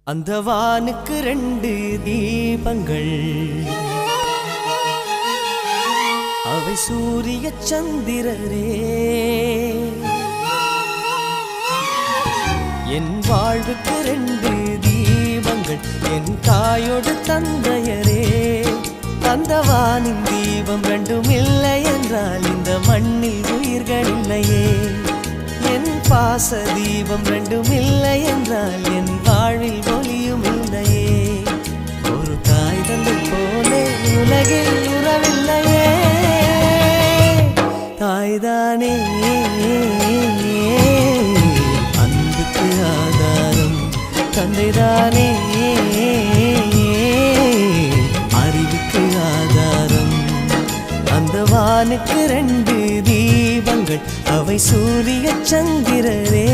அந்த வானுக்கு 2 தீபங்கள், அவை சூரிய சந்திரரே. என் வாழ்வுக்கு 2 தீபங்கள், என் தாயோடு தந்தையரே. அந்த வானின் தீபம் 2ம் இல்லை என்றால் இந்த மண்ணில் உயிர்கள் இல்லையே. என் பாச தீபம் 2ம் இல்லை என்றால் என் வாழ்வில் ஒளியும் இல்லையே. ஒரு தாய் தந்தை போலே உலகில் உறவில்லையே. தாய்தானே அன்புக்கு ஆதாரம், தந்தைதானே அறிவுக்கு ஆதாரம். அந்த வானுக்கு 2 தீபங்கள், அவை சூரிய சந்திரரே.